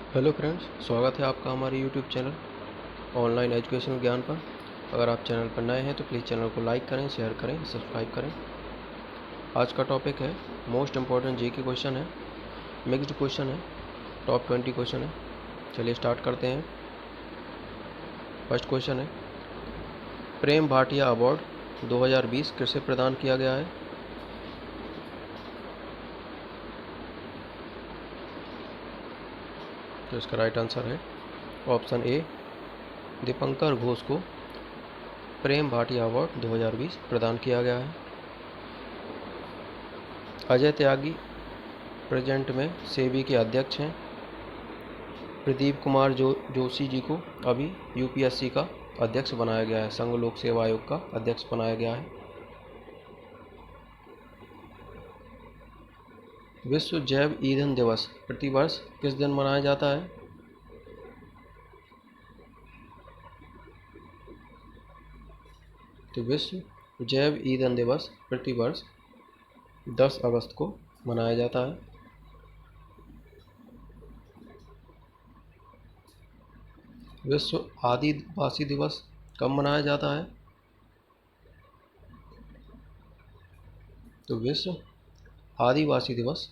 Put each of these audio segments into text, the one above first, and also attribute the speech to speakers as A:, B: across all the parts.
A: Hello friends, स्वागत है आपका हमारे यूट्यूब चैनल ऑनलाइन एजुकेशनल ज्ञान पर। अगर आप चैनल पर नए हैं तो प्लीज़ चैनल को लाइक करें, शेयर करें, सब्सक्राइब करें। आज का टॉपिक है मोस्ट इम्पॉर्टेंट जी के क्वेश्चन है, मिक्स्ड क्वेश्चन है, टॉप 20 क्वेश्चन है। चलिए स्टार्ट करते हैं। फर्स्ट क्वेश्चन है, प्रेम भाटिया अवार्ड 2020 किसे प्रदान किया गया है? तो इसका राइट आंसर है ऑप्शन ए, दीपंकर घोष को प्रेम भाटिया अवार्ड 2020 प्रदान किया गया है। अजय त्यागी प्रेजेंट में सेबी के अध्यक्ष हैं। प्रदीप कुमार जोशी जी को अभी यूपीएससी का अध्यक्ष बनाया गया है, संघ लोक सेवा आयोग का अध्यक्ष बनाया गया है। विश्व जैव ईंधन दिवस प्रतिवर्ष किस दिन मनाया जाता है? तो विश्व जैव ईंधन दिवस प्रतिवर्ष 10 अगस्त को मनाया जाता है। विश्व आदिवासी दिवस कब मनाया जाता है? तो विश्व आदिवासी दिवस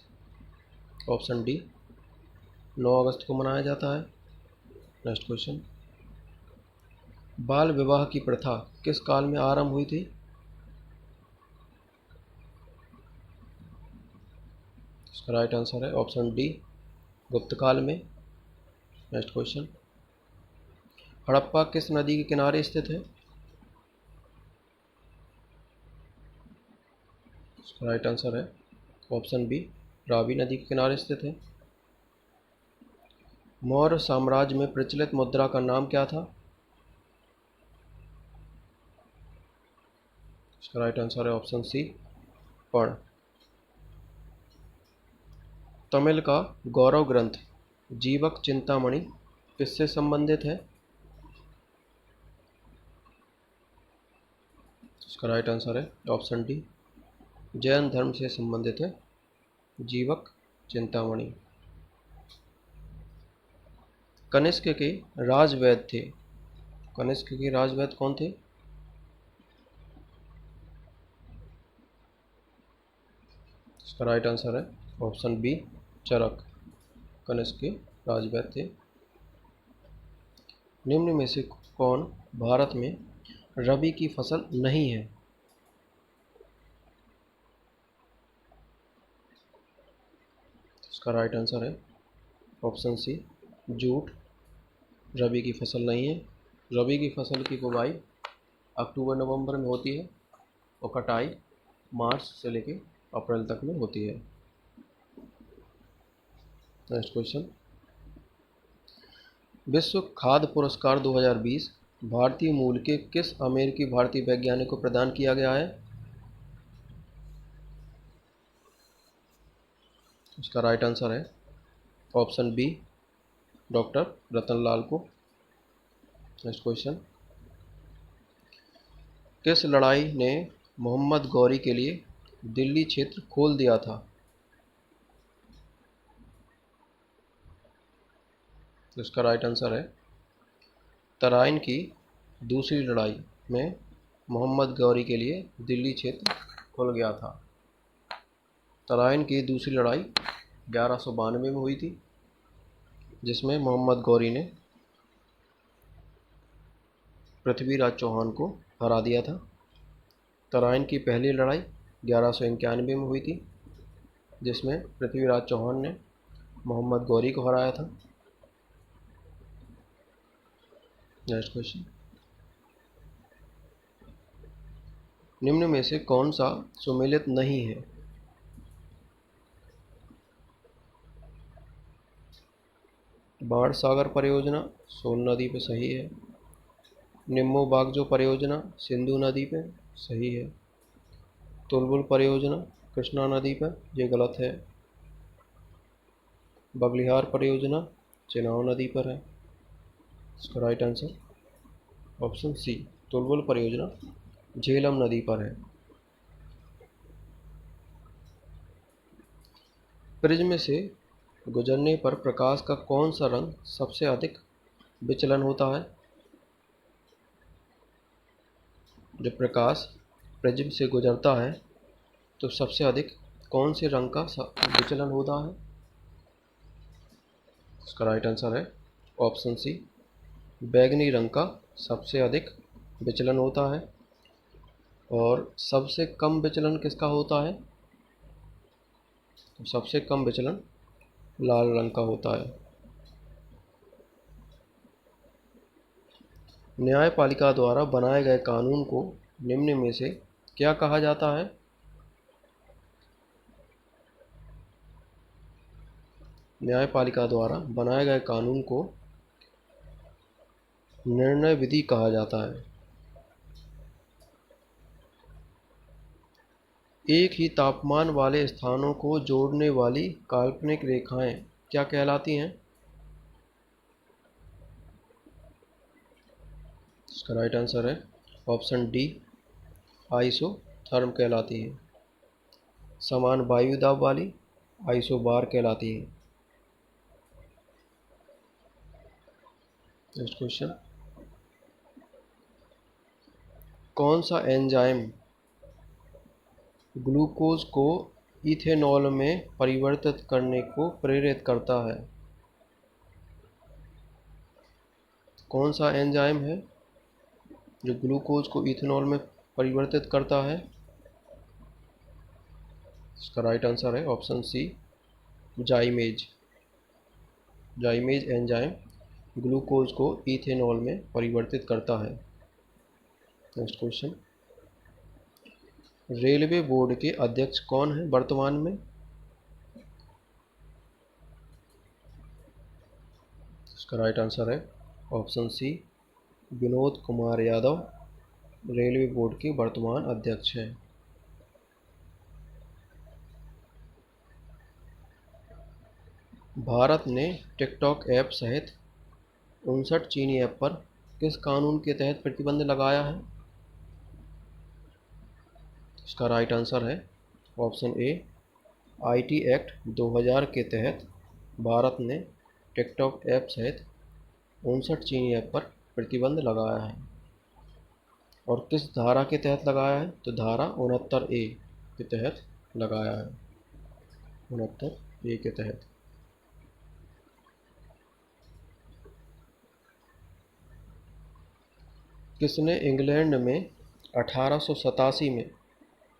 A: ऑप्शन डी 9 अगस्त को मनाया जाता है। नेक्स्ट क्वेश्चन, बाल विवाह की प्रथा किस काल में आरंभ हुई थी? इसका राइट आंसर है ऑप्शन डी गुप्त काल में। नेक्स्ट क्वेश्चन, हड़प्पा किस नदी के किनारे स्थित है? इसका राइट आंसर है ऑप्शन बी रावी नदी के किनारे स्थित है। मौर्य साम्राज्य में प्रचलित मुद्रा का नाम क्या था? इसका राइट आंसर है ऑप्शन सी पण। तमिल का गौरव ग्रंथ जीवक चिंतामणि किससे संबंधित है? इसका राइट आंसर है ऑप्शन डी जैन धर्म से संबंधित है जीवक चिंतामणि। कनिष्क के राजवैद्य थे, कनिष्क के राजवैद्य कौन थे? इसका राइट आंसर है ऑप्शन बी चरक, कनिष्क के राजवैद्य थे। निम्न में से कौन भारत में रबी की फसल नहीं है? इसका राइट आंसर है ऑप्शन सी जूट, रबी की फसल नहीं है। रबी की फसल की बुवाई अक्टूबर नवंबर में होती है और कटाई मार्च से लेकर अप्रैल तक में होती है। नेक्स्ट क्वेश्चन, विश्व खाद्य पुरस्कार 2020 भारतीय मूल के किस अमेरिकी भारतीय वैज्ञानिक को प्रदान किया गया है? इसका राइट आंसर है ऑप्शन बी डॉक्टर रतनलाल को। नेक्स्ट क्वेश्चन, किस लड़ाई ने मोहम्मद गौरी के लिए दिल्ली क्षेत्र खोल दिया था? इसका राइट आंसर है तराइन की दूसरी लड़ाई में मोहम्मद गौरी के लिए दिल्ली क्षेत्र खुल गया था। तराइन की दूसरी लड़ाई 1192 में हुई थी, जिसमें मोहम्मद गौरी ने पृथ्वीराज चौहान को हरा दिया था। तराइन की पहली लड़ाई 1191 में हुई थी, जिसमें पृथ्वीराज चौहान ने मोहम्मद गौरी को हराया था। नेक्स्ट क्वेश्चन, निम्न में से कौन सा सुमेलित नहीं है? बाणसागर परियोजना सोन नदी पे सही है। निम्मो बागजो परियोजना सिंधु नदी पे सही है। तुलबुल परियोजना कृष्णा नदी पर, ये गलत है। बगलिहार परियोजना चेनाब नदी पर है। इसका right answer option C Tulbul परियोजना झेलम नदी पर है। प्रिज्म से गुजरने पर प्रकाश का कौन सा रंग सबसे अधिक विचलन होता है? जब प्रकाश प्रिज्म से गुजरता है तो सबसे अधिक कौन से रंग का विचलन होता है? इसका राइट आंसर है ऑप्शन सी, बैगनी रंग का सबसे अधिक विचलन होता है। और सबसे कम विचलन किसका होता है? तो सबसे कम विचलन लाल रंग का होता है। न्यायपालिका द्वारा बनाए गए कानून को निम्न में से क्या कहा जाता है? न्यायपालिका द्वारा बनाए गए कानून को निर्णय विधि कहा जाता है। एक ही तापमान वाले स्थानों को जोड़ने वाली काल्पनिक रेखाएं क्या कहलाती हैं? इसका राइट आंसर है ऑप्शन डी, आइसोथर्म कहलाती है। समान वायु दाब वाली आइसोबार कहलाती है। नेक्स्ट क्वेश्चन, कौन सा एंजाइम ग्लूकोज को इथेनॉल में परिवर्तित करने को प्रेरित करता है? कौन सा एंजाइम है जो ग्लूकोज को इथेनॉल में परिवर्तित करता है? इसका राइट आंसर है option C, zymase. Zymase enzyme glucose को इथेनॉल में परिवर्तित करता है। नेक्स्ट क्वेश्चन, रेलवे बोर्ड के अध्यक्ष कौन है वर्तमान में? इसका राइट आंसर है option C, Vinod Kumar Yadav railway board के वर्तमान अध्यक्ष हैं। भारत ने टिकटॉक ऐप सहित 59 चीनी ऐप पर किस कानून के तहत प्रतिबंध लगाया है? इसका राइट आंसर है ऑप्शन ए, आईटी एक्ट 2000 के तहत भारत ने टिकटॉक ऐप सहित 59 चीनी ऐप पर प्रतिबंध लगाया है। और किस धारा के तहत लगाया है? तो धारा 69A के तहत लगाया है। 69A के तहत। किसने इंग्लैंड में 1887 में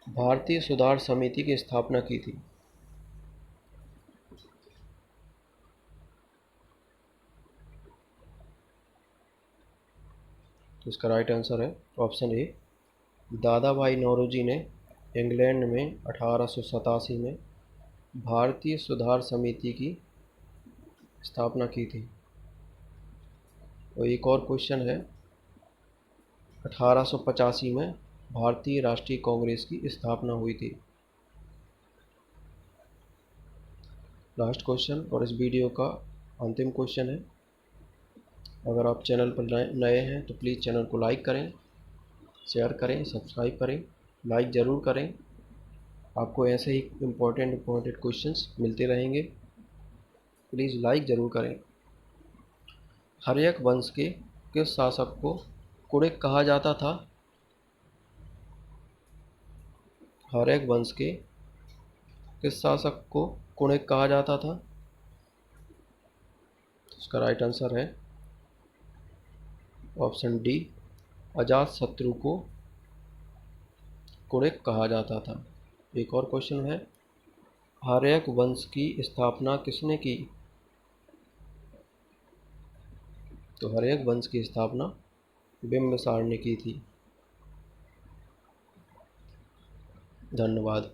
A: भारतीय सुधार समिति की स्थापना की थी? इसका राइट आंसर है ऑप्शन ए, दादा भाई नौरोजी ने इंग्लैंड में 1887 में भारतीय सुधार समिति की स्थापना की थी। और एक और क्वेश्चन है, 1885 में भारतीय राष्ट्रीय कांग्रेस की स्थापना हुई थी। लास्ट क्वेश्चन और इस वीडियो का अंतिम क्वेश्चन है, अगर आप चैनल पर नए हैं तो प्लीज़ चैनल को लाइक करें, शेयर करें, सब्सक्राइब करें, लाइक ज़रूर करें। आपको ऐसे ही इम्पोर्टेंट क्वेश्चंस मिलते रहेंगे, प्लीज़ लाइक ज़रूर करें। हर्यक वंश के किस शासक को कुड़िक कहा जाता था? हर्यक वंश के किस शासक को कुड़िक कहा जाता था? इसका राइट आंसर है ऑप्शन डी, अजातशत्रु को कुड़िक कहा जाता था। एक और क्वेश्चन है, हर्यक वंश की स्थापना किसने की? तो हर्यक वंश की स्थापना बिंबिसार ने की थी। धन्यवाद।